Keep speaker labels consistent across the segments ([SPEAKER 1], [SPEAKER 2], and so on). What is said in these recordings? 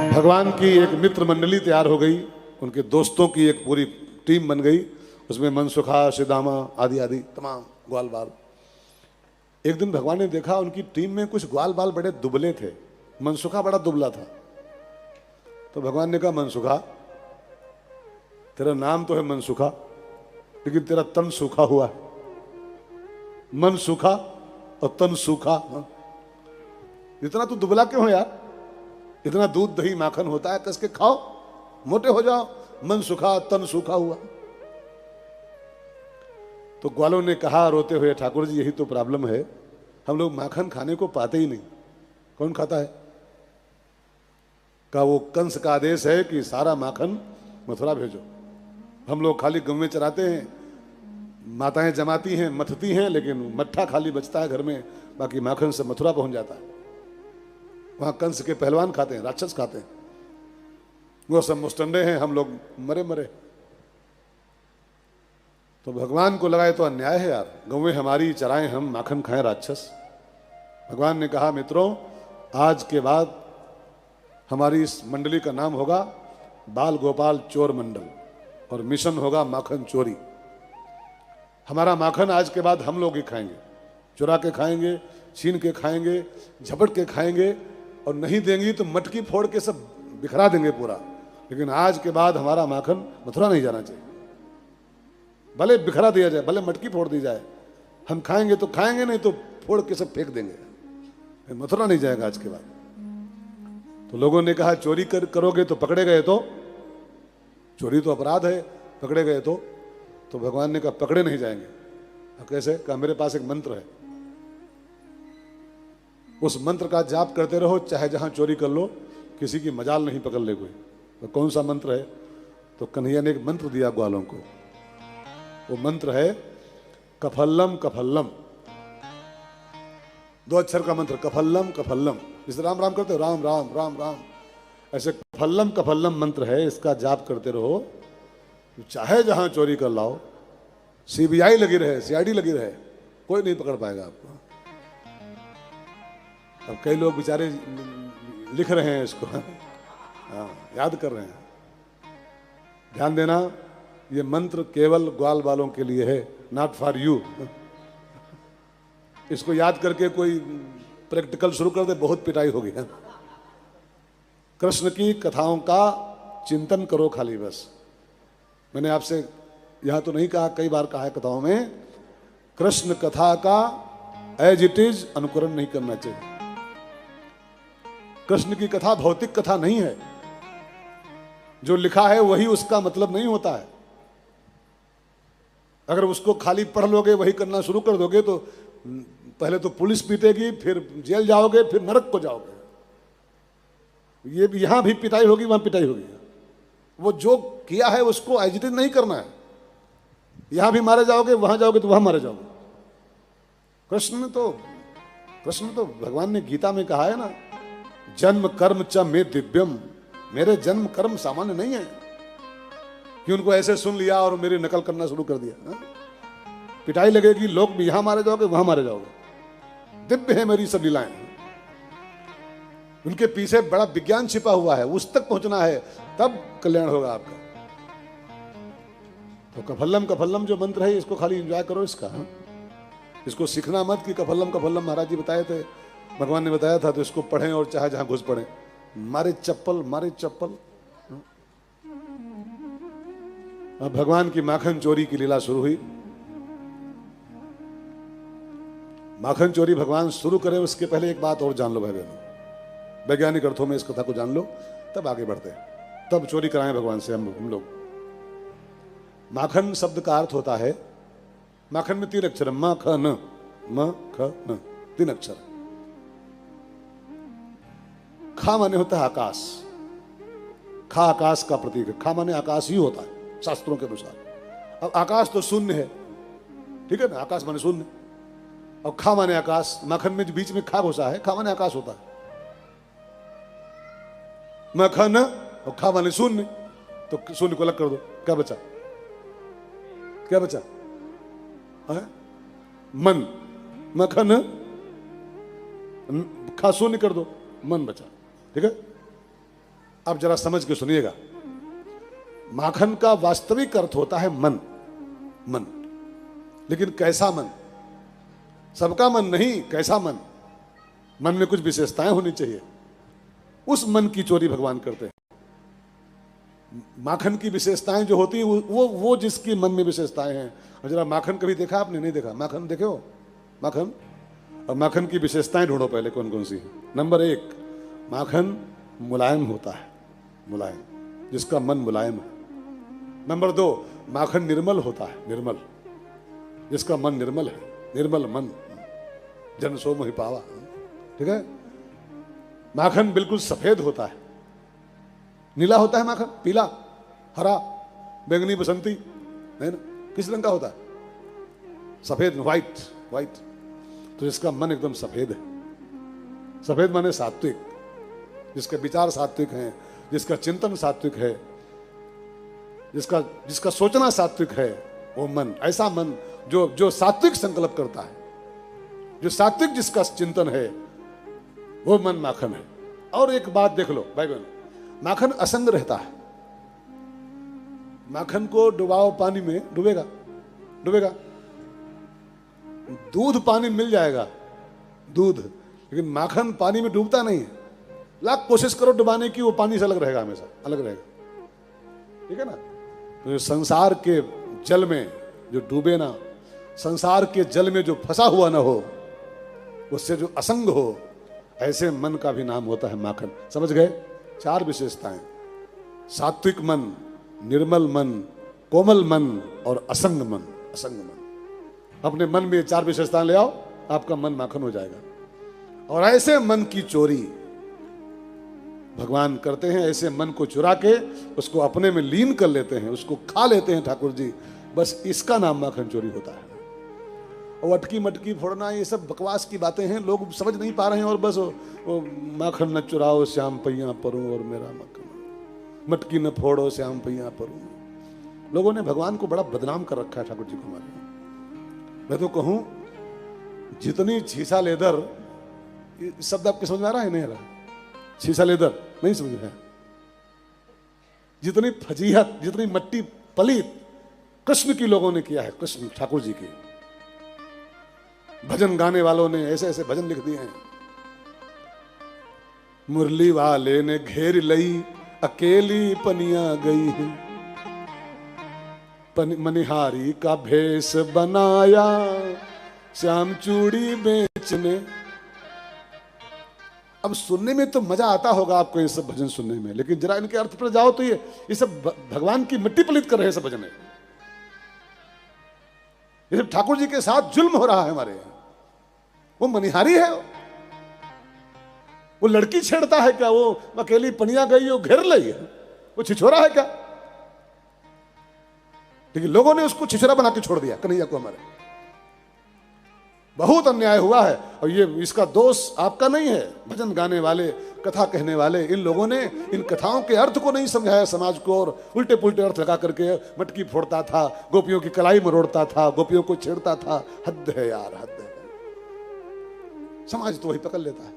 [SPEAKER 1] भगवान की एक मित्र मंडली तैयार हो गई, उनके दोस्तों की एक पूरी टीम बन गई। उसमें मनसुखा, सुदामा आदि आदि तमाम ग्वाल बाल। एक दिन भगवान ने देखा उनकी टीम में कुछ ग्वाल बाल बड़े दुबले थे, मनसुखा बड़ा दुबला था। तो भगवान ने कहा, मनसुखा तेरा नाम तो है मनसुखा, लेकिन तेरा तन सूखा हुआ है। मन सूखा और तन सूखा। इतना तू दुबला क्यों है यार? इतना दूध दही माखन होता है, कसके खाओ, मोटे हो जाओ। मन सूखा तन सूखा हुआ। तो ग्वालों ने कहा रोते हुए, ठाकुर जी यही तो प्रॉब्लम है, हम लोग माखन खाने को पाते ही नहीं। कौन खाता है? का वो कंस का आदेश है कि सारा माखन मथुरा भेजो। हम लोग खाली गऊ में चराते हैं, माताएं जमाती हैं, मथती हैं, लेकिन मट्ठा खाली बचता है घर में, बाकी माखन से मथुरा पहुंच जाता है। वहां कंस के पहलवान खाते हैं, राक्षस खाते हैं, वो सब मुस्टंडे हैं, हम लोग मरे मरे। तो भगवान को लगा तो अन्याय है यार, गौएं हमारी चराएं हम, माखन खाएं राक्षस। भगवान ने कहा, मित्रों आज के बाद हमारी इस मंडली का नाम होगा बाल गोपाल चोर मंडल और मिशन होगा माखन चोरी। हमारा माखन आज के बाद हम लोग ही खाएंगे, चुरा के खाएंगे, छीन के खाएंगे, झपट के खाएंगे, और नहीं देंगी तो मटकी फोड़ के सब बिखरा देंगे पूरा। लेकिन आज के बाद हमारा माखन मथुरा नहीं जाना चाहिए। भले बिखरा दिया जाए, भले मटकी फोड़ दी जाए, हम खाएंगे तो खाएंगे, नहीं तो फोड़ के सब फेंक देंगे। मथुरा नहीं जाएगा आज के बाद। तो लोगों ने कहा, चोरी करोगे तो पकड़े गए तो? चोरी तो अपराध है, पकड़े गए तो भगवान ने कहा, पकड़े नहीं जाएंगे। कैसे? कहा, मेरे पास एक मंत्र है, उस मंत्र का जाप करते रहो, चाहे जहां चोरी कर लो, किसी की मजाल नहीं पकड़ ले कोई। तो कौन सा मंत्र है? तो कन्हैया ने एक मंत्र दिया ग्वालों को। वो मंत्र है कफल्लम कफल्लम। 2 अक्षर का मंत्र, कफल्लम कफल्लम। जिसे राम राम करते हो, राम राम राम राम, ऐसे कफल्लम कफल्लम मंत्र है। इसका जाप करते रहो, चाहे जहां चोरी कर लाओ, सीबीआई लगी रहे, सीआईडी लगी रहे, कोई नहीं पकड़ पाएगा आपको। अब कई लोग बेचारे लिख रहे हैं इसको, हाँ, याद कर रहे हैं। ध्यान देना, ये मंत्र केवल ग्वाल बालों के लिए है, नॉट फॉर यू। इसको याद करके कोई प्रैक्टिकल शुरू कर दे, बहुत पिटाई होगी। कृष्ण की कथाओं का चिंतन करो खाली बस। मैंने आपसे यहां तो नहीं कहा, कई बार कहा है कथाओं में, कृष्ण कथा का एज इट इज अनुकरण नहीं करना चाहिए। कृष्ण की कथा भौतिक कथा नहीं है, जो लिखा है वही उसका मतलब नहीं होता है। अगर उसको खाली पढ़ लोगे, वही करना शुरू कर दोगे, तो पहले तो पुलिस पीटेगी, फिर जेल जाओगे, फिर नरक को जाओगे। ये भी, यहां भी पिटाई होगी, वहां पिटाई होगी। वो जो किया है उसको एज इट इज नहीं करना है। यहां भी मारे जाओगे, वहां जाओगे तो वहां मारे जाओगे। कृष्ण तो भगवान ने गीता में कहा है ना, जन्म कर्म च में दिव्यम। मेरे जन्म कर्म सामान्य नहीं है कि उनको ऐसे सुन लिया और मेरी नकल करना शुरू कर दिया। पिटाई लगेगी, लोग भी यहां मारे जाओगे, वहां मारे जाओगे। दिव्य है मेरी सब लीलाएं। उनके पीछे बड़ा विज्ञान छिपा हुआ है, उस तक पहुंचना है, तब कल्याण होगा आपका। तो कफल्लम कफल्लम जो मंत्र है, इसको खाली एंजॉय करो इसका। इसको सीखना मत कि कफल्लम कफल्लम महाराज जी बताए थे, भगवान ने बताया था, तो इसको पढ़ें और चाहे जहां घुस पड़े, मारे चप्पल मारे चप्पल। अब भगवान की माखन चोरी की लीला शुरू हुई। माखन चोरी भगवान शुरू करें उसके पहले एक बात और जान लो भाई बहनों, वैज्ञानिक अर्थों में इस कथा को जान लो, तब आगे बढ़ते हैं, तब चोरी कराएं भगवान से हम लोग। माखन शब्द का अर्थ होता है, माखन में 3 अक्षर, माखन, म ख न, 3 अक्षर। खा माने होता है आकाश, खा आकाश का प्रतीक है, खा माने आकाश ही होता है शास्त्रों के अनुसार। अब आकाश तो शून्य है, ठीक है ना, आकाश माने शून्य, और खा माने आकाश। माखन में जो बीच में खा घुसा है, खा माने आकाश होता है। मखन और खा माने शून्य, तो शून्य को अलग कर दो, क्या बचा? क्या बचा? मन। मखन खा शून्य कर दो, मन बचा, ठीक है। आप जरा समझ के सुनिएगा। माखन का वास्तविक अर्थ होता है मन। मन, लेकिन कैसा मन? सबका मन नहीं, कैसा मन? मन में कुछ विशेषताएं होनी चाहिए। उस मन की चोरी भगवान करते हैं। माखन की विशेषताएं जो होती है वो जिसकी मन में विशेषताएं हैं। और जरा माखन कभी देखा आपने? नहीं देखा? माखन देखे हो? माखन, और माखन की विशेषताएं ढूंढो पहले कौन कौन सी है। नंबर 1, माखन मुलायम होता है, मुलायम, जिसका मन मुलायम है। नंबर 2, माखन निर्मल होता है, निर्मल, जिसका मन निर्मल है, निर्मल मन, जन सो मोहि पावा। ठीक है। माखन बिल्कुल सफेद होता है, नीला होता है माखन, पीला, हरा, बैंगनी, बसंती, है ना? किस रंग का होता है? सफेद, व्हाइट, व्हाइट। तो जिसका मन एकदम सफेद है, सफेद माने सात्विक, जिसके विचार सात्विक हैं, जिसका चिंतन सात्विक है, जिसका सोचना सात्विक है, वो मन, ऐसा मन जो सात्विक संकल्प करता है, जो सात्विक जिसका चिंतन है, वो मन माखन है। और एक बात देख लो भाई बहन, माखन असंग रहता है। माखन को डुबाओ पानी में, डूबेगा, डूबेगा। दूध पानी मिल जाएगा, दूध, लेकिन माखन पानी में डूबता नहीं है। लाख कोशिश करो डुबाने की, वो पानी से अलग रहेगा, हमेशा अलग रहेगा। ठीक है ना? तो संसार के जल में जो डूबे ना, संसार के जल में जो फंसा हुआ ना हो, उससे जो असंग हो, ऐसे मन का भी नाम होता है माखन। समझ गए? 4 विशेषताएं: सात्विक मन, निर्मल मन, कोमल मन और असंग मन। असंग मन। अपने मन में 4 विशेषताएं ले आओ, आपका मन माखन हो जाएगा। और ऐसे मन की चोरी भगवान करते हैं। ऐसे मन को चुरा के उसको अपने में लीन कर लेते हैं, उसको खा लेते हैं ठाकुर जी। बस इसका नाम माखन चोरी होता है। और अटकी मटकी फोड़ना, ये सब बकवास की बातें हैं, लोग समझ नहीं पा रहे हैं। और बस वो माखन न चुराओ श्याम पैया परूं और मेरा माखन, मटकी न फोड़ो श्याम पैया परूं। लोगों ने भगवान को बड़ा बदनाम कर रखा है ठाकुर जी को हमारे। मैं तो कहूं, जितनी छीसा लेदर, ये शब्द आपके समझ में आ रहा है? नहीं आ रहा? छीसा लेदर नहीं समझ में? जितनी फजीहत, जितनी मट्टी पलीत कृष्ण की लोगों ने किया है, कृष्ण ठाकुर जी की। भजन गाने वालों ने ऐसे ऐसे भजन लिख दिए हैं। मुरली वाले ने घेर लई अकेली पनिया गई है, मनिहारी का भेष बनाया श्याम चूड़ी बेचने। अब सुनने में तो मजा आता होगा आपको ये सब भजन सुनने में, लेकिन जरा इनके अर्थ पर जाओ तो ये सब भगवान की मिट्टी पलीत कर रहे हैं सब भजन है। ये सब ठाकुर जी के साथ जुल्म हो रहा है हमारे यहाँ। वो मनिहारी है, वो लड़की छेड़ता है क्या? वो अकेली पनिया गई, वो घेर लई है, वो छिछोरा है क्या? लेकिन लोगों ने उसको छिछोरा बना के छोड़ दिया कन्हैया को हमारे। बहुत अन्याय हुआ है। और ये इसका दोष आपका नहीं है। भजन गाने वाले, कथा कहने वाले, इन लोगों ने इन कथाओं के अर्थ को नहीं समझाया समाज को, और उल्टे पुल्टे अर्थ लगा करके मटकी फोड़ता था, गोपियों की कलाई मरोड़ता था, गोपियों को छेड़ता था। हद है यार, हद है। समाज तो वही पकड़ लेता है।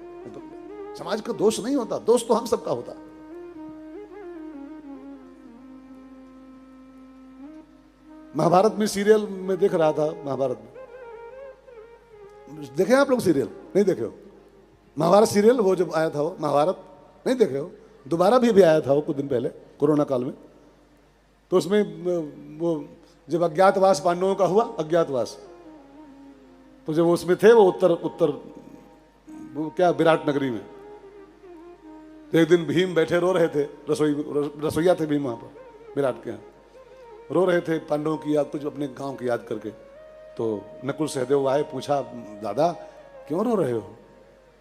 [SPEAKER 1] समाज का दोष नहीं होता, दोष तो हम सबका होता। महाभारत में सीरियल में देख रहा था, महाभारत में देखे आप लोग सीरियल? नहीं देखे हो? महाभारत सीरियल वो जब आया था, वो महाभारत नहीं देखे हो? दोबारा भी आया था वो कुछ दिन पहले कोरोना काल में। तो उसमें वो जब अज्ञातवास पांडवों का हुआ, अज्ञातवास, तो जब उसमें थे वो उत्तर वो क्या विराट नगरी में, तो एक दिन भीम बैठे रो रहे थे, रसोईया थे भीम वहां पर विराट के यहाँ, रो रहे थे पांडवों की याद, कुछ अपने गांव की याद करके। तो नकुल सहदेव आए, पूछा दादा क्यों रो रहे हो,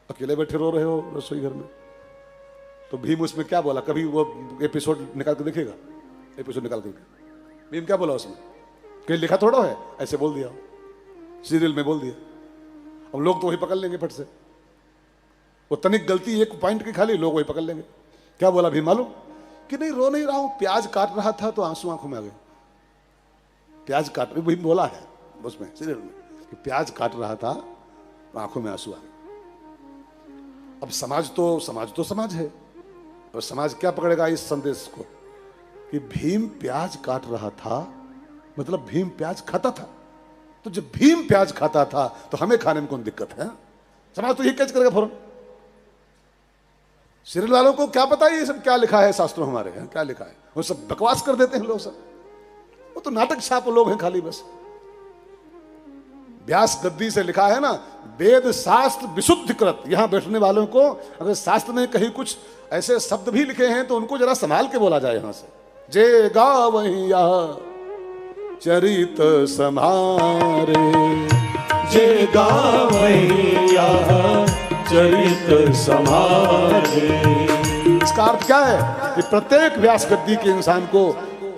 [SPEAKER 1] अकेले बैठे रो रहे हो रसोई घर में? तो भीम उसमें क्या बोला? कभी वो एपिसोड निकाल के देखिएगा, एपिसोड निकाल करके भीम क्या बोला उसमें? कहीं लिखा थोड़ा है, ऐसे बोल दिया, सीरियल में बोल दिया। अब लोग तो वही पकड़ लेंगे फट से, वो तनिक गलती एक पॉइंट की खाली, लोग वही पकड़ लेंगे। क्या बोला भीम मालूम? कि नहीं रो नहीं रहा हूं, प्याज काट रहा था तो आंसू आंखों में आ गए। प्याज काट, भीम बोला है उसमें सीरियल में कि प्याज काट रहा था तो आंखों में आंसू आ गए। अब समाज तो समाज है, और समाज क्या पकड़ेगा इस संदेश को कि भीम प्याज काट रहा था, मतलब भीम प्याज खाता था। तो जब भीम प्याज खाता था तो हमें खाने में कौन दिक्कत है? समाज तो ये कैच करेगा फौरन। सीरियल वालों को क्या पता ये सब क्या लिखा है शास्त्रों हमारे हैं, क्या लिखा है, वो सब बकवास कर देते हैं लोग सब। वो तो नाटक छाप लोग हैं खाली बस। व्यास गद्दी से लिखा है ना, वेद शास्त्र विशुद्ध कृत। यहां बैठने वालों को अगर शास्त्र में कहीं कुछ ऐसे शब्द भी लिखे हैं तो उनको जरा संभाल के बोला जाए यहां से। जे गावहिं चरित समारे,
[SPEAKER 2] जे गावहिं चरित समारे।
[SPEAKER 1] इसका अर्थ क्या है कि प्रत्येक व्यास गद्दी के इंसान को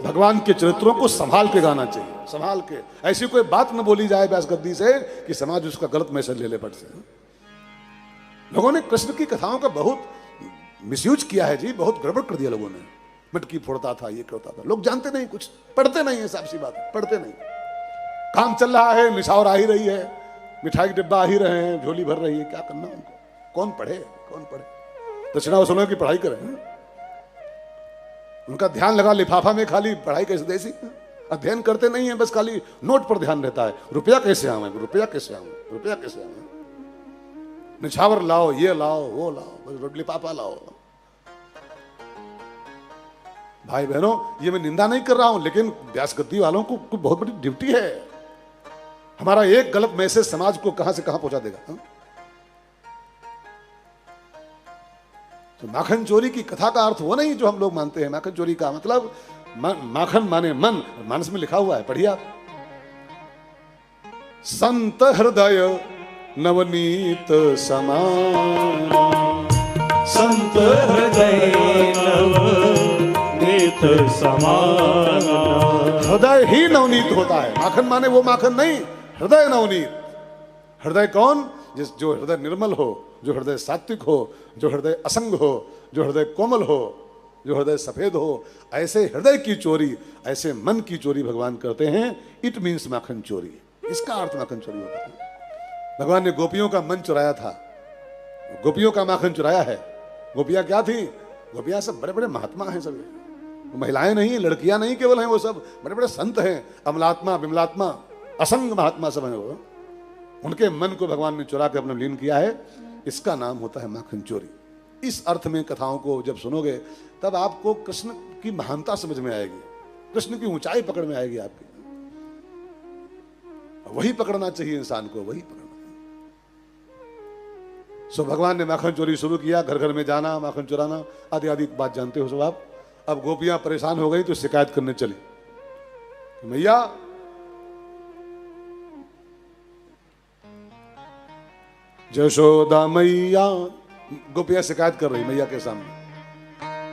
[SPEAKER 1] भगवान के चरित्रों को संभाल के गाना चाहिए, संभाल के। ऐसी कोई बात न बोली जाए व्यास गद्दी से कि समाज उसका गलत मैसेज ले पट से। लोगों ने कृष्ण की कथाओं का बहुत मिसयूज किया है जी, बहुत गड़बड़ कर दिया लोगों ने। मटकी फोड़ता था, ये करता था, लोग जानते नहीं, कुछ पढ़ते नहीं है, साफ सी बात है, पढ़ते नहीं। काम चल रहा है, निछावर आ ही रही है, मिठाई के डिब्बा आ ही रहे हैं, झोली भर रही है, क्या करना उनको? कौन पढ़े, कौन पढ़े? दक्षिणा वसूलों की पढ़ाई करें, उनका ध्यान लगा लिफाफा में, खाली पढ़ाई कैसे देसी, अध्ययन करते नहीं है, बस खाली नोट पर ध्यान रहता है। रुपया कैसे आवे, रुपया कैसे आवे, रुपया कैसे आवे, निछावर लाओ, ये लाओ, वो लाओ, बस लिफाफा लाओ। भाई बहनों, ये मैं निंदा नहीं कर रहा हूं, लेकिन व्यास गद्दी वालों को बहुत बड़ी ड्यूटी है। हमारा एक गलत मैसेज समाज को कहां से कहां पहुंचा देगा। तो माखन चोरी की कथा का अर्थ वो नहीं जो हम लोग मानते हैं। माखन चोरी का मतलब माखन माने मन, मानस में लिखा हुआ है, पढ़िए आप। संत हृदय नवनीत समान,
[SPEAKER 2] संत हृदय नवनीत समान।
[SPEAKER 1] हृदय ही नवनीत होता है, माखन माने वो माखन नहीं, हृदय नवनीत। हृदय कौन? जो हृदय निर्मल हो, जो हृदय सात्विक हो, जो हृदय असंग हो, जो हृदय कोमल हो, जो हृदय सफेद हो। ऐसे हृदय की चोरी, ऐसे मन की चोरी भगवान करते हैं। इट मीन्स माखन चोरी, इसका अर्थ माखन चोरी होता है। भगवान ने गोपियों का मन चुराया था, गोपियों का माखन चुराया है। गोपियां क्या थी? गोपियां सब बड़े बड़े महात्मा हैं, सब महिलाएं नहीं, लड़कियां नहीं केवल हैं, वो सब बड़े बड़े संत हैं, अमलात्मा विमलात्मा असंग महात्मा सब हैं वो। उनके मन को भगवान ने चुरा के अपने लीन किया है, इसका नाम होता है माखन चोरी। इस अर्थ में कथाओं को जब सुनोगे तब आपको कृष्ण की महानता समझ में आएगी, कृष्ण की ऊंचाई पकड़ में आएगी आपकी। वही पकड़ना चाहिए इंसान को, वही पकड़ना। सो भगवान ने माखन चोरी शुरू किया, घर घर में जाना, माखन चुराना, आदि आदि बात जानते हो सब आप। अब गोपियां परेशान हो गई तो शिकायत करने चली, मैया जशोदा मैया, गोपियां शिकायत कर रही मैया के सामने।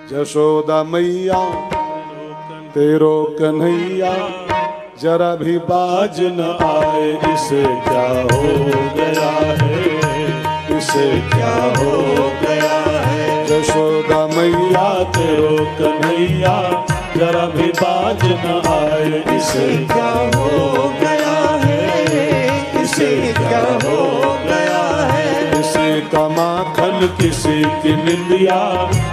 [SPEAKER 1] जशोदा मैया तेरो कन्हैया जरा भी बाज न आए, इसे क्या हो गया है, इसे क्या हो गया है। जशोदा मैया तेरो कन्हैया जरा भी बाज न आए, इसे क्या हो गया है, इसे क्या हो गया है। किसी का माखन किसी की निंदिया,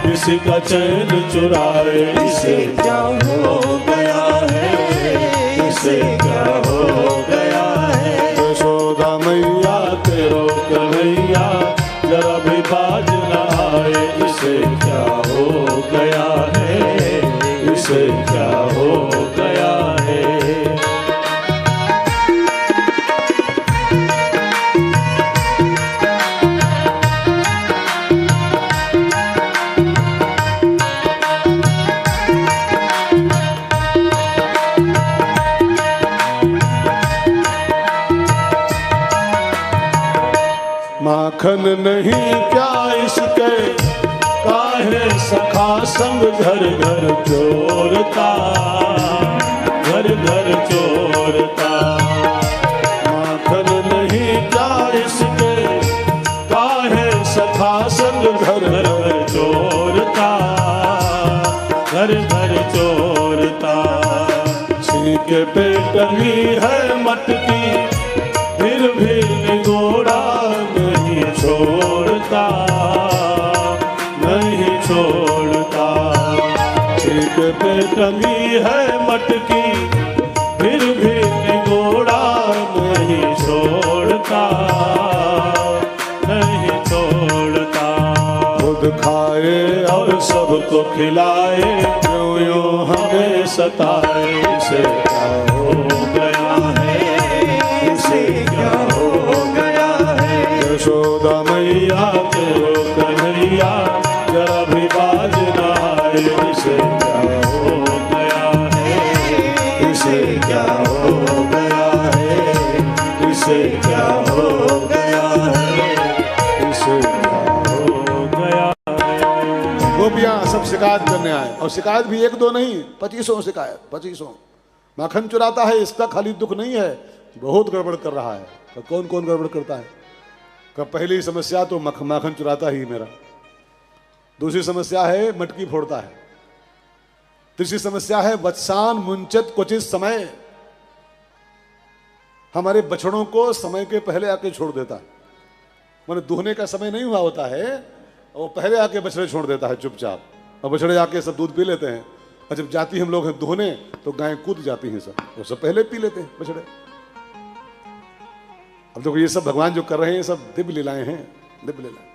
[SPEAKER 1] किसी का चैन चुराए, इसे क्या हो गया है, इसे क्या हो गया है। यशोदा मैया तेरो कन्हैया जरा भी बाज न आए, इसे क्या हो गया है, इसे क्या हो गया है। माखन नहीं क्या इसके, काहे सखा संग घर घर चोरता, घर घर चोरता। माखन नहीं क्या इसके, काहे सखा संग घर घर चोरता, घर घर चोरता। छीके पे टंगी है मटकी, फिर भी निगोड़ा नहीं छोड़ता, नहीं छोड़ता।
[SPEAKER 2] पे टंगी है मटकी, फिर भी निगोड़ा नहीं छोड़ता, नहीं छोड़ता।
[SPEAKER 1] खुद खाए
[SPEAKER 2] और सबको खिलाए, यूं यूं हमें सताए। इसे क्या हो गया है, इसे क्या हो गया है।
[SPEAKER 1] यशोदा
[SPEAKER 2] मैया के हो कन्हैया, जरा भी बाज ना आए। इसे क्या हो गया है, इसे क्या हो गया है, इसे क्या हो गया है, इसे क्या हो गया है।
[SPEAKER 1] गोपियां सब शिकायत करने आए, और शिकायत भी एक दो नहीं, 2500 शिकायत, 2500। माखन चुराता है, इसका खाली दुख नहीं है, बहुत गड़बड़ कर रहा है। तो कौन कौन गड़बड़ करता है? का पहली समस्या तो माखन चुराता ही मेरा, दूसरी समस्या है मटकी फोड़ता है, तीसरी समस्या है वत्सान मुंचत क्वचित समय, हमारे बछड़ों को समय के पहले आके छोड़ देता है। मैंने दुहने का समय नहीं हुआ होता है, वो पहले आके बछड़े छोड़ देता है चुपचाप, और बछड़े आके सब दूध पी लेते हैं, और जब जाती हम लोग हैं दुहने तो गाय कूद जाती हैं सब, वो सब पहले पी लेते हैं बछड़े। अब देखो ये सब भगवान जो कर रहे हैं सब दिव्य लीलाएं हैं, दिव्य लीलाएं।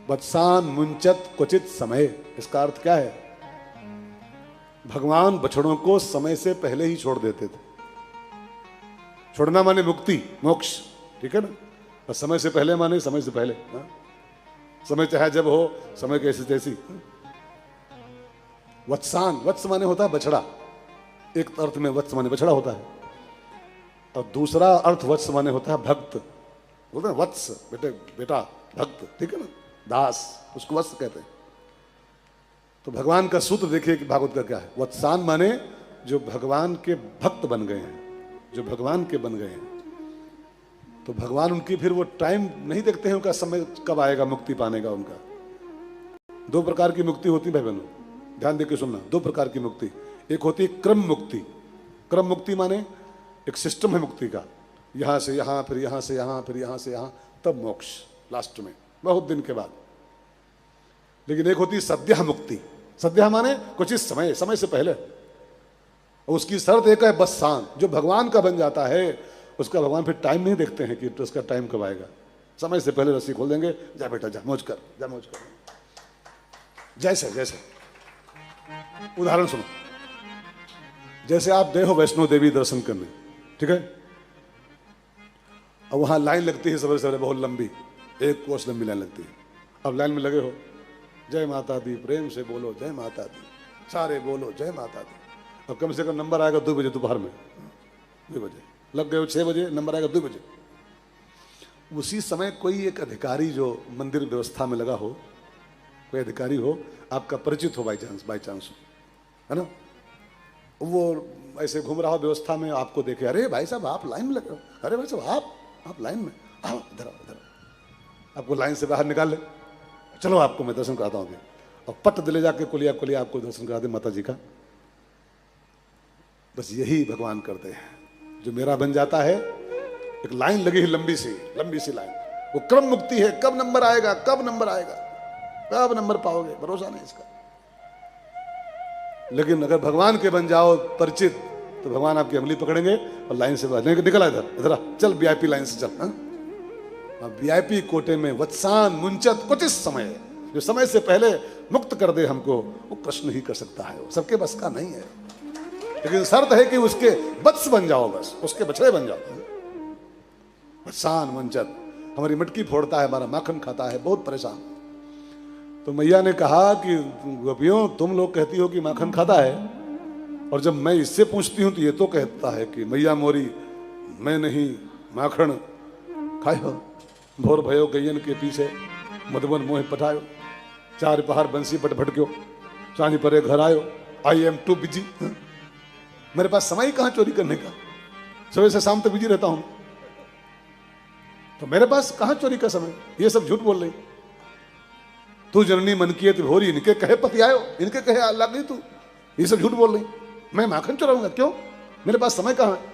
[SPEAKER 1] वत्सान मुंचत क्वचित समय, इसका अर्थ क्या है? भगवान बछड़ों को समय से पहले ही छोड़ देते थे। छोड़ना माने मुक्ति, मोक्ष, ठीक है ना। और समय से पहले माने समय से पहले, हाँ? समय चाहे जब हो, समय कैसी तैसी। वत्सान, वत्स माने होता है बछड़ा, एक अर्थ में वत्स माने बछड़ा होता है, और दूसरा अर्थ वत्स माने होता है भक्त। बोलते हैं वत्स बेटे, बेटा भक्त, ठीक है ना, दास, उसको वत्स कहते हैं। तो भगवान का सूत्र देखिए कि भागवत का क्या है। वत्सान माने जो भगवान के भक्त बन गए हैं, जो भगवान के बन गए हैं, तो भगवान उनकी फिर वो टाइम नहीं देखते हैं, उनका समय कब आएगा मुक्ति पाने का उनका। दो प्रकार की मुक्ति होती है भाई बहनों, ध्यान देके सुनना। दो प्रकार की मुक्ति, एक होती है क्रम मुक्ति। क्रम मुक्ति माने एक सिस्टम है मुक्ति का, यहां से यहां, फिर यहां से यहां, फिर यहां से यहां, तब मोक्ष लास्ट में बहुत दिन के बाद। लेकिन एक होती है सद्यः मुक्ति। सद्यः माने कुछ इस समय, समय से पहले। और उसकी शर्त एक है बस्सान, जो भगवान का बन जाता है उसका भगवान फिर टाइम नहीं देखते हैं कि उसका टाइम कब आएगा, समय से पहले रस्सी खोल देंगे, जा बेटा जा मौज कर, जा मौज कर। जैसे जैसे उदाहरण सुनो, जैसे आप गए हो वैष्णो देवी दर्शन करने, ठीक है, अब वहां लाइन लगती है सवेरे सवेरे बहुत लंबी, 1 कोस लंबी लाइन लगती है। अब लाइन में लगे हो, जय माता दी, प्रेम से बोलो जय माता दी, सारे बोलो जय माता दी। अब कम से कम नंबर आएगा 2 बजे दोपहर में, 2 बजे लग गए हो, 6 बजे नंबर आएगा 2 बजे। उसी समय कोई एक अधिकारी जो मंदिर व्यवस्था में लगा हो, कोई अधिकारी हो, आपका परिचित हो बाई चांस, है ना, वो ऐसे घूम रहा हो व्यवस्था में, आपको देखे, अरे भाई साहब आप लाइन में लगे हो, अरे भाई साहब आप लाइन में आओ, इधर आओ, इधर आओ, आपको लाइन से बाहर निकाल ले, चलो आपको मैं दर्शन कराता हूँ, और पट दिले जाके कुलिया आपको दर्शन करा दे माता जी का। बस यही भगवान करते हैं, जो मेरा बन जाता है। एक लाइन लगी है लंबी सी लाइन, वो क्रम मुक्ति है। कब नंबर आएगा, कब नंबर आएगा, कब नंबर पाओगे, भरोसा नहीं इसका। लेकिन अगर भगवान के बन जाओ परिचित, तो भगवान आपकी अंगुली पकड़ेंगे और लाइन से बाहर निकला, इधर चल, वीआईपी लाइन से चल। वीआईपी कोटे में वत्सान मुंचत कुछ इस समय, जो समय से पहले मुक्त कर दे हमको, वो कृष्ण ही कर सकता है, वो सबके बस का नहीं है। लेकिन शर्त है कि उसके वत्स बन जाओ, बस उसके बछड़े बन जाओ। वत्सान मुंचत, हमारी मटकी फोड़ता है, हमारा माखन खाता है, बहुत परेशान। तो मैया ने कहा कि गोपियों, तुम लोग कहती हो कि माखन खाता है, और जब मैं इससे पूछती हूं तो ये तो कहता है कि मैया मोरी मैं नहीं माखन खायो, भोर भयो गैयन के पीछे मधुबन मोह पठायो, 4 पहाड़ बंसी पट भटक्यो, सांझ परे घर आयो, आई एम टू बिजी। मेरे पास समय कहां चोरी करने का, सुबह से शाम तक बिजी रहता हूं, तो मेरे पास कहां चोरी का समय। ये सब झूठ बोल रही। तू जननी मन किए भोरी, इनके कहे पति आयो, इनके कहे अल्लाह गई तू, ये सब झूठ बोल रही। मैं माखन चुराऊंगा, क्यों, मेरे पास समय कहां है।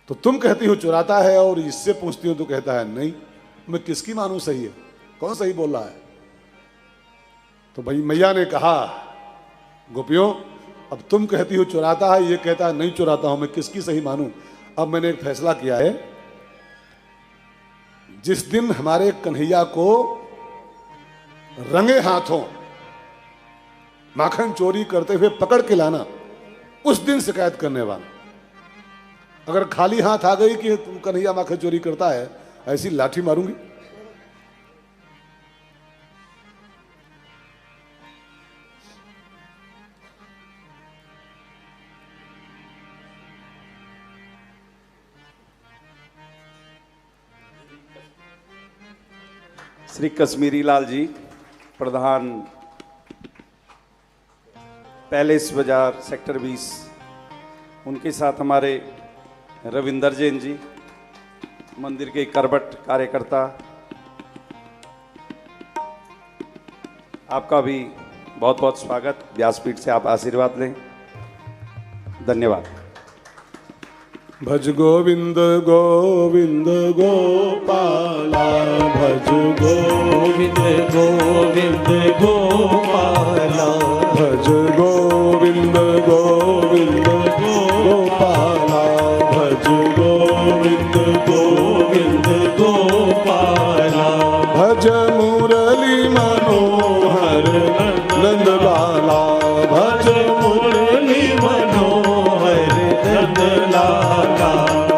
[SPEAKER 1] तो तुम कहती हो चुराता है, और इससे पूछती हो तो कहता है नहीं। मैं किसकी मानूं, सही है, कौन सही बोल रहा है। तो भाई मैया ने कहा, गोपियों अब तुम कहती हो चुराता है, ये कहता है नहीं चुराता हूं, मैं किसकी सही मानूं? अब मैंने एक फैसला किया है, जिस दिन हमारे कन्हैया को रंगे हाथों माखन चोरी करते हुए पकड़ के लाना, उस दिन शिकायत करने वाला। अगर खाली हाथ आ गई कि तुम कन्हैया माखन चोरी करता है, ऐसी लाठी मारूंगी।
[SPEAKER 3] श्री कश्मीरी लाल जी, प्रधान पैलेस बाजार सेक्टर 20, उनके साथ हमारे रविंदर जैन जी, मंदिर के करबट कार्यकर्ता, आपका भी बहुत बहुत स्वागत। व्यासपीठ से आप आशीर्वाद लें। धन्यवाद।
[SPEAKER 1] भज गोविंद गोविंद गोपाला, भज
[SPEAKER 2] गोविंद गोविंद गोपाला,
[SPEAKER 1] भज गोविंद गोविंद गोपाला,
[SPEAKER 2] भज गोविंद गोविंद गोपाला,
[SPEAKER 1] भज मुरली मनोहर नंदलाला,
[SPEAKER 2] भज मुरली मनोहर नंदलाला,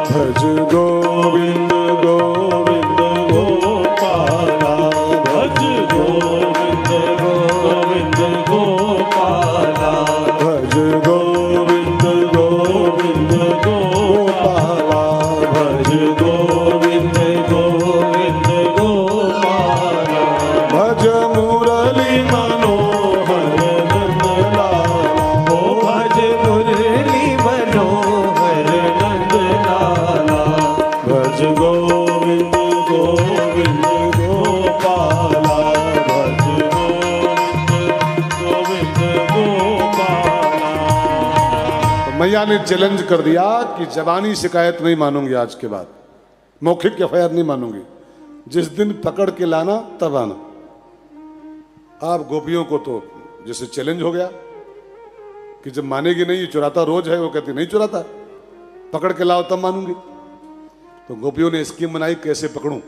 [SPEAKER 1] भज गोविंद गोविंद
[SPEAKER 2] गोपाला, भज गोविंद गोविंद गोपाला,
[SPEAKER 1] भज गोविंद गोविंद गोपाला,
[SPEAKER 2] भज गोविंद गोविंद गोपाला,
[SPEAKER 1] भज मुरली मनोहर नंदलाला,
[SPEAKER 2] ओ भज मुरली मनोहर नंदलाला,
[SPEAKER 1] भज गोविंद गोविंद गोपाला,
[SPEAKER 2] भज गोविंद गोपाला।
[SPEAKER 1] तो मैया ने चैलेंज कर दिया कि जबानी शिकायत नहीं मानूंगी, आज के बाद मौखिक एफआईआर नहीं मानूंगी, जिस दिन पकड़ के लाना तब आना। आप गोपियों को तो जैसे चैलेंज हो गया कि जब मानेगी नहीं, चुराता रोज है, वो कहती नहीं चुराता, पकड़ के लाओ तब मानूंगी। तो गोपियों ने स्कीम बनाई कैसे पकड़ूं।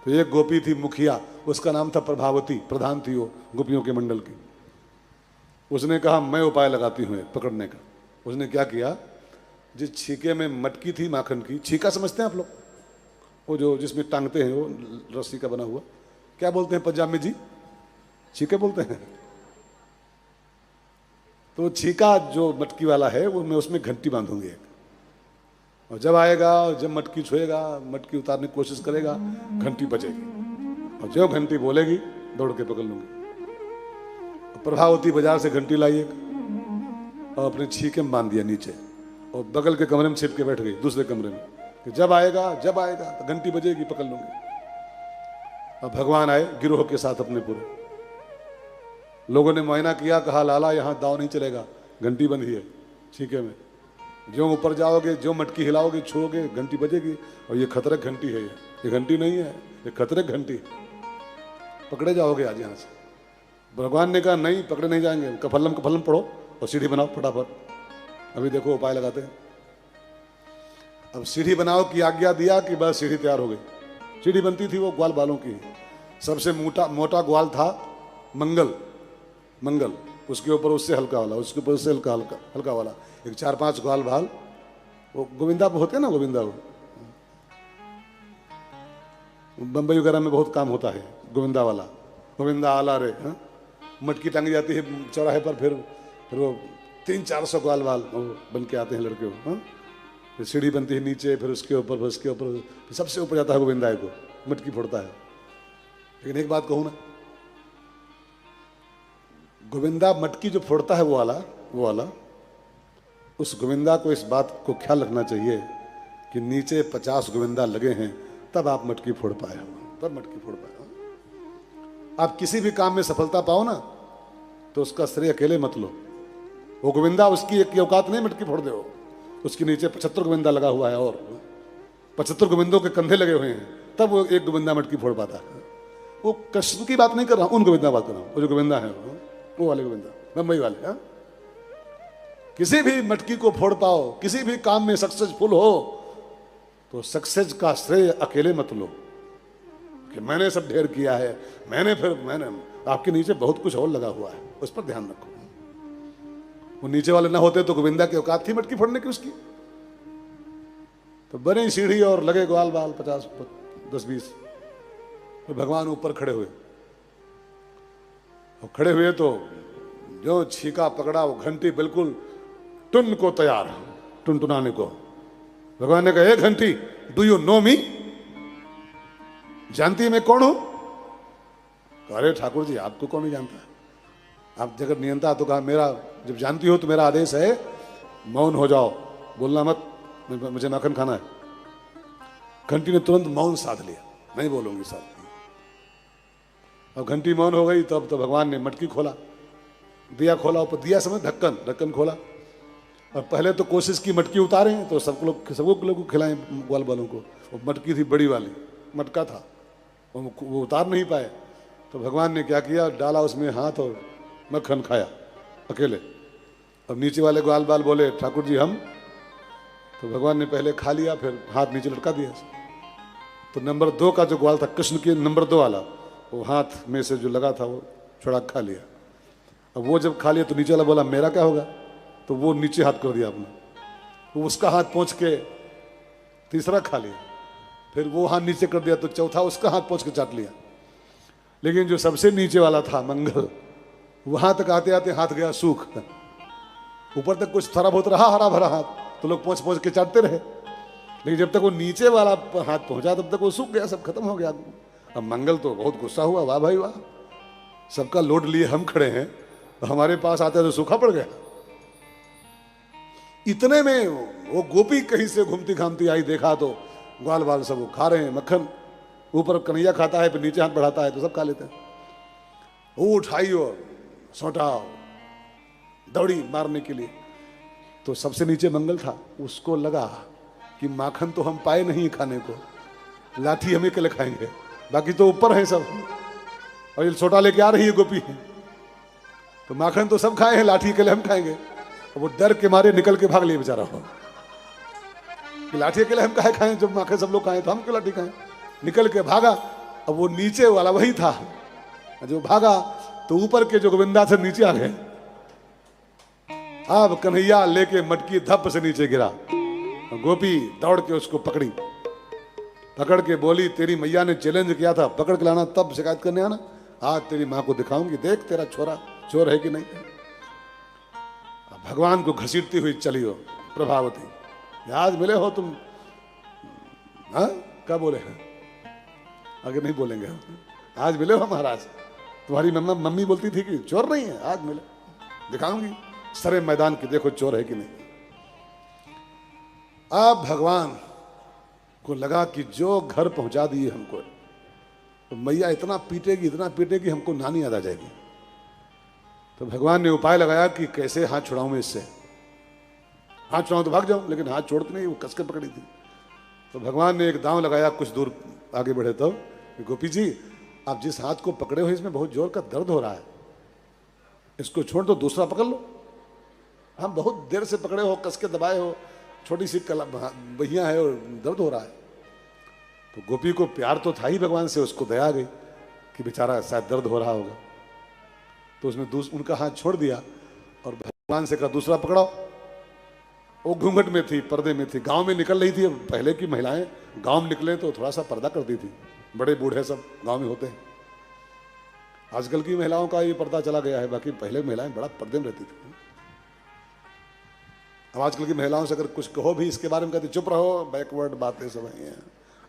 [SPEAKER 1] तो एक गोपी थी मुखिया, उसका नाम था प्रभावती, प्रधान थी वो गोपियों के मंडल की। उसने कहा मैं उपाय लगाती हूँ पकड़ने का। उसने क्या किया, जिस छीके में मटकी थी माखन की, छीका समझते हैं आप लोग, वो जो जिसमें टांगते हैं, वो रस्सी का बना हुआ, क्या बोलते हैं पंजाब में जी? छीके बोलते हैं। तो छीका जो मटकी वाला है, वो मैं उसमें घंटी बांधूंगी एक, और जब आएगा, जब मटकी छुएगा, मटकी उतारने की कोशिश करेगा, घंटी बजेगी, और जो घंटी बोलेगी दौड़ के पकड़ लूंगी। प्रभावती बाजार से घंटी लाई एक, और अपने छीके में बांध दिया नीचे, और बगल के कमरे में छिप के बैठ गई दूसरे कमरे में, कि जब आएगा तो घंटी बजेगी, पकड़ लूंगी। अब भगवान आए गिरोह के साथ अपने पूरे। लोगों ने मुआयना किया, कहा लाला यहाँ दाव नहीं चलेगा, घंटी बंधी है छीके में, जो ऊपर जाओगे, जो मटकी हिलाओगे, छुओगे, घंटी बजेगी, और ये खतरक घंटी है, ये घंटी नहीं है, ये खतरक घंटी, पकड़े जाओगे आज यहाँ से। भगवान ने कहा नहीं, पकड़े नहीं जाएंगे, कफल्लम पढ़ो और सीढ़ी बनाओ फटाफट। अभी देखो उपाय लगाते हैं। अब सीढ़ी बनाओ की आज्ञा दिया कि बस सीढ़ी तैयार हो गई। सीढ़ी बनती थी वो ग्वाल बालों की, सबसे मोटा ग्वाल था मंगल, उसके ऊपर उससे हल्का वाला, उसके ऊपर उससे हल्का वाला, एक 4-5 ग्वाल बाल, वो गोविंदा होते हैं ना, गोविंदा वो बम्बई वगैरह में बहुत काम होता है, गोविंदा वाला, गोविंदा आला रे, हाँ? मटकी टांगी जाती है चौराहे पर, फिर वो 300-400 ग्वाल बाल बन के आते हैं लड़के, हाँ? फिर सीढ़ी बनती है नीचे, फिर उसके ऊपर, फिर उसके ऊपर, सबसे ऊपर जाता है गोविंदा को, मटकी फोड़ता है। लेकिन एक बात कहूँ ना, गोविंदा मटकी जो फोड़ता है वो वाला, उस गोविंदा को इस बात को ख्याल रखना चाहिए कि नीचे 50 गोविंदा लगे हैं, तब आप मटकी फोड़ पाए हो, तब मटकी फोड़ पाए हो। आप किसी भी काम में सफलता पाओ ना, तो उसका श्रेय अकेले मत लो। वो गोविंदा, उसकी एक औकात नहीं मटकी फोड़ दे हो, उसके नीचे 75 गोविंदा लगा हुआ है, और 75 गोविंदों के कंधे लगे हुए हैं, तब वो एक गोविंदा मटकी फोड़ पाता है। वो कृष्ण की बात नहीं कर रहा हूं, उन गोविंदा बात कर रहा हूं, वो जो गोविंदा है वो वाले गोविंदा, मुंबई वाले। हाँ, किसी भी मटकी को फोड़ पाओ, किसी भी काम में सक्सेसफुल हो तो सक्सेस का श्रेय अकेले मत लो कि मैंने सब ढेर किया है, मैंने आपके नीचे बहुत कुछ और लगा हुआ है, उस पर ध्यान रखो। वो नीचे वाले ना होते तो गोविंदा की औकात थी मटकी फोड़ने की उसकी? तो बनी सीढ़ी और लगे ग्वाल बाल 50 10-20, तो भगवान ऊपर खड़े हुए, और खड़े हुए तो जो छीका पकड़ा वो घंटी बिल्कुल टुन को तैयार, टुनटुनाने को। भगवान ने कहा, ए घंटी, डू यू नो मी? जानती मैं कौन हूं? तो अरे ठाकुर जी आपको कौन नहीं जानता, आप जगत नियंता। तो कहा, मेरा जब जानती हो तो मेरा आदेश है मौन हो जाओ, बोलना मत, मुझे माखन खाना है। घंटी ने तुरंत मौन साध लिया, नहीं बोलूंगी साहब। अब घंटी मौन हो गई, तब तो भगवान ने मटकी खोला, दिया खोला, ऊपर दिया समय ढक्कन खोला, और पहले तो कोशिश की मटकी उतारे तो सबको लोग को खिलाएं ग्वाल बालों को। वो मटकी थी बड़ी वाली, मटका था, वो उतार नहीं पाए। तो भगवान ने क्या किया, डाला उसमें हाथ और मक्खन खाया अकेले। अब नीचे वाले ग्वाल बाल बोले, ठाकुर जी हम। तो भगवान ने पहले खा लिया, फिर हाथ नीचे लटका दिया। तो नंबर 2 का जो ग्वाल था, कृष्ण के नंबर 2 वाला, वो हाथ में से जो लगा था वो छुड़ा खा लिया। अब वो जब खा लिया तो नीचे वाला बोला, मेरा क्या होगा? तो वो नीचे हाथ कर दिया अपना, तो उसका हाथ पहुंच के तीसरा खा लिया, फिर वो हाथ नीचे कर दिया तो चौथा उसका हाथ पहुंच के चाट लिया। लेकिन जो सबसे नीचे वाला था मंगल, वहां तक आते आते हाथ गया सूख, ऊपर तक कुछ थोड़ा बहुत रहा हरा भरा हाथ, तो लोग पहुंच के चाटते रहे। लेकिन जब तक वो नीचे वाला हाथ पहुंचा तब तक वो सूख गया, सब खत्म हो गया। अब मंगल तो बहुत गुस्सा हुआ, वाह भाई वाह, सबका लोड लिए हम खड़े हैं, तो हमारे पास आते तो सूखा पड़ गया। इतने में वो गोपी कहीं से घूमती घामती आई, देखा तो ग्वाल बाल सब वो खा रहे हैं मक्खन, ऊपर कन्हैया खाता है, फिर नीचे हाथ बढ़ाता है तो सब खा लेते हैं। वो उठाई और सौटा दौड़ी मारने के लिए, तो सबसे नीचे मंगल था, उसको लगा कि माखन तो हम पाए नहीं खाने को, लाठी हमें के लिए खाएंगे, बाकी तो ऊपर है सब, और ये छोटा लेके आ रही है गोपी, तो माखन तो सब खाए हैं, लाठी के लिए हम खाएंगे। वो डर के मारे निकल के भाग लिए बेचारा हो, कि लाठी के लिए हम काहे खाएं, जब माखन सब लोग खाएं तो हम क्यों लाठी खाएं। निकल के भागा। अब वो नीचे वाला वही था, जो भागा तो ऊपर के जो गोविंदा से नीचे आ गए। अब कन्हैया लेके मटकी धप से नीचे गिरा, गोपी दौड़ के उसको पकड़ी, पकड़ के बोली, तेरी मैया ने चैलेंज किया था, पकड़ के लाना तब शिकायत करने आना, आज तेरी माँ को दिखाऊंगी, देख तेरा छोरा चोर है कि नहीं। भगवान को घसीटती हुई चली हो प्रभावती, आज मिले हो तुम, हाँ क्या बोले हैं, आगे नहीं बोलेंगे, आज मिले हो महाराज, तुम्हारी मम्मी बोलती थी कि चोर नहीं है, आज मिले, दिखाऊंगी सरे मैदान की, देखो चोर है कि नहीं। अब भगवान को लगा कि जो घर पहुंचा दिए हमको, तो मैया इतना पीटेगी हमको नानी याद आ जाएगी। तो भगवान ने उपाय लगाया कि कैसे हाथ छुड़ाऊं मैं इससे, हाथ छुड़ाऊं तो भाग जाऊं, लेकिन हाथ छोड़ती नहीं, वो कस के पकड़ी थी। तो भगवान ने एक दांव लगाया, कुछ दूर आगे बढ़े तो, गोपी जी आप जिस हाथ को पकड़े हो इसमें बहुत जोर का दर्द हो रहा है, इसको छोड़ दो, दूसरा पकड़ लो। हम बहुत देर से पकड़े हो, कस के दबाए हो, छोटी सी बहिया है और दर्द हो रहा है। तो गोपी को प्यार तो था ही भगवान से, उसको दया आ गई कि बेचारा शायद दर्द हो रहा होगा, तो उसने उनका हाथ छोड़ दिया और भगवान से कहा दूसरा पकड़ाओ। वो घूंघट में थी, पर्दे में थी, गांव में निकल रही थी। पहले की महिलाएं गांव में निकले तो थोड़ा सा पर्दा करती थी, बड़े बूढ़े सब गांव में होते हैं। आजकल की महिलाओं का ये पर्दा चला गया है, बाकी पहले महिलाएं बड़ा पर्दे में रहती थी। अब आजकल की महिलाओं से अगर कुछ कहो भी इसके बारे में, कहते चुप रहो, बैकवर्ड बातें सब हैं,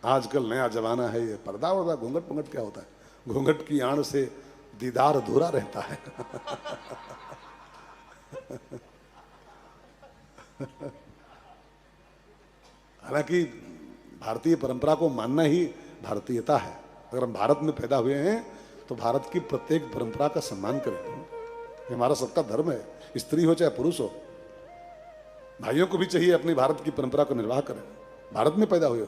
[SPEAKER 1] आजकल नया जमाना है, ये पर्दा वर्दा घूंघट क्या होता है, घूंघट की आड़ से दीदार अधूरा रहता है। हालांकि भारतीय परंपरा को मानना ही भारतीयता है। अगर हम भारत में पैदा हुए हैं तो भारत की प्रत्येक परंपरा का सम्मान करें, ये हमारा सबका धर्म है, स्त्री हो चाहे पुरुष हो। भाइयों को भी चाहिए अपनी भारत की परंपरा को निर्वाह करें, भारत में पैदा हुए हो।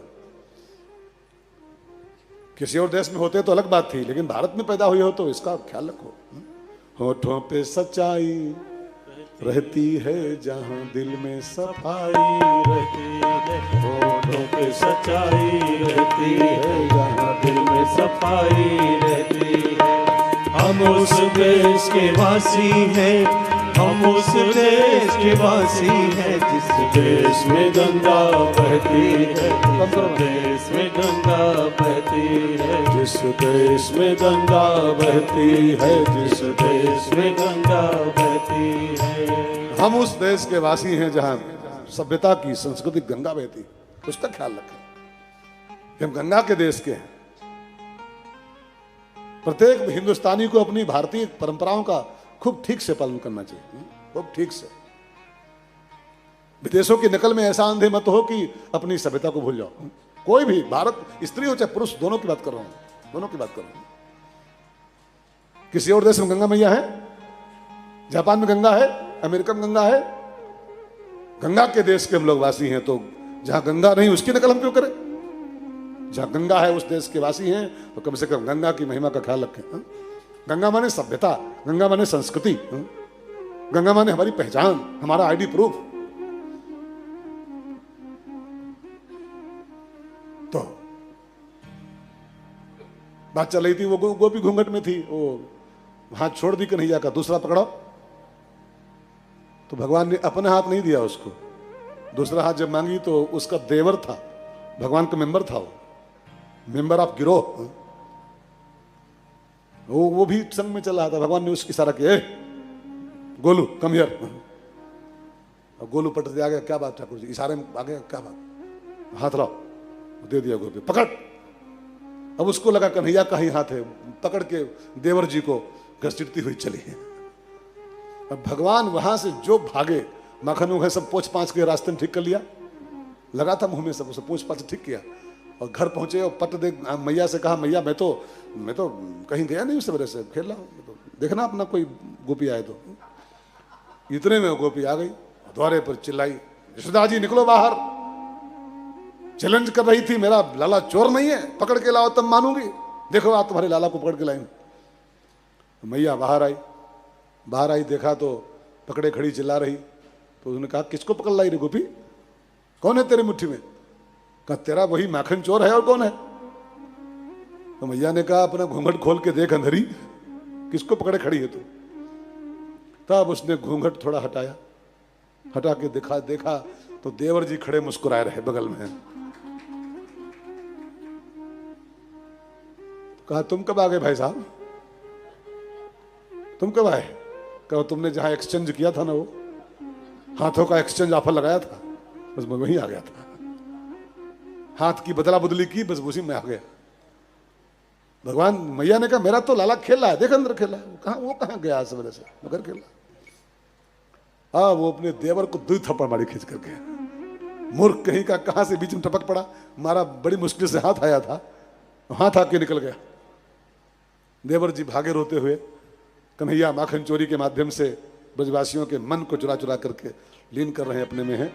[SPEAKER 1] किसी और देश में होते तो अलग बात थी, लेकिन भारत में पैदा हुए हो तो इसका ख्याल रखो। होठों पे सच्चाई रहती है जहां दिल में सफाई
[SPEAKER 2] रहती है, होठों पे सच्चाई रहती है, जहाँ दिल में सफाई रहती है। हम उस देश के वासी हैं, हम उस देश के वासी हैं, जिस देश में गंगा बहती है, जिस देश में गंगा बहती है, जिस देश में गंगा बहती है, जिस देश में गंगा बहती है।
[SPEAKER 1] हम उस देश के वासी हैं जहां सभ्यता की संस्कृति गंगा बहती, उसका ख्याल रखें कि हम गंगा के देश के हैं। प्रत्येक हिंदुस्तानी को अपनी भारतीय परंपराओं का खूब ठीक से पालन करना चाहिए, खूब ठीक से। विदेशों की नकल में ऐसा अंधे मत हो कि अपनी सभ्यता को भूल जाओ। कोई भी, भारत स्त्री हो चाहे पुरुष, दोनों की बात कर रहा हूं, दोनों की बात कर रहा हूं। किसी और देश में गंगा मैया है, जापान में गंगा है, अमेरिका में गंगा है। गंगा के देश के हम लोग वासी हैं, तो जहां गंगा नहीं उसकी नकल हम क्यों करें? जहां गंगा है उस देश के वासी हैं तो कम से कम गंगा की महिमा का ख्याल रखें। गंगा माने सभ्यता, गंगा माने संस्कृति, गंगा माने हमारी पहचान, हमारा आईडी प्रूफ। तो बात चल रही थी, वो गोपी घूंघट में थी, वो हाथ छोड़ दी कन्हैया का, दूसरा पकड़ो। तो भगवान ने अपना हाथ नहीं दिया उसको, दूसरा हाथ जब मांगी तो उसका देवर था, भगवान का मेंबर था, वो मेंबर ऑफ गिरोह, वो भी संग में चल रहा था। भगवान ने उसकी इशारा किया, गोलू कम हियर। गोलू पट से आ गया, क्या बात ठाकुर जी, इशारे में आ गया, क्या बात, हाथ लाओ, दे दिया गोपी, पकड़। अब उसको लगा कन्हैया का ही हाथ है, पकड़ के देवर जी को घसीटती हुई चली। अब भगवान वहां से जो भागे, माखन उखन सब पोछ पाछ के रास्ते में ठीक कर लिया, लगा था मुंह में सब, उसे पोछ पाछ ठीक किया। और घर पहुंचे और पट देख मैया से कहा, मैया मैं तो कहीं गया नहीं, उस वजह से खेल रहा हूँ, तो देखना अपना कोई गोपी आए तो। इतने में गोपी आ गई, द्वारे पर चिल्लाई, यशोदा जी निकलो बाहर। चैलेंज कर रही थी, मेरा लाला चोर नहीं है, पकड़ के लाओ तब मानूंगी, देखो आप तुम्हारे लाला को पकड़ के लाई। मैया बाहर आई, देखा तो पकड़े खड़ी चिल्ला रही। तो उसने कहा, किसको पकड़ लाई रे गोपी, कौन है तेरी मुट्ठी में? कहा, तेरा वही माखन चोर है, और कौन है? तो मैया ने कहा, अपना घूंघट खोल के देख अंधेरी, किसको पकड़े खड़ी है तू? तब उसने घूंघट थोड़ा हटाया, हटा के देखा तो देवर जी खड़े मुस्कुराए रहे बगल में। कहा, तुम कब आ गए भाई साहब, तुम कब आए? कहा, तुमने जहां एक्सचेंज किया था ना, वो हाथों का एक्सचेंज ऑफर लगाया था, बस मैं वहीं आ गया था। हाथ की बदला बदली की, बस उसी में आ गया। भगवान मैया ने कहा, मेरा तो लाला खेल रहा है, देख अंदर खेल रहा है। वो कहाँ गया इस वजह से, मगर खेल रहा। हाँ, वो अपने देवर को 2 थप्पड़ मारी खींच करके, मूर्ख कहीं का, कहां से बीच में टपक पड़ा, मारा, बड़ी मुश्किल से हाथ आया था, हाथ आके निकल गया। देवर जी भागे रोते हुए। कन्हैया माखन चोरी के माध्यम से ब्रजवासियों के मन को चुरा चुरा करके लीन कर रहे हैं अपने में है।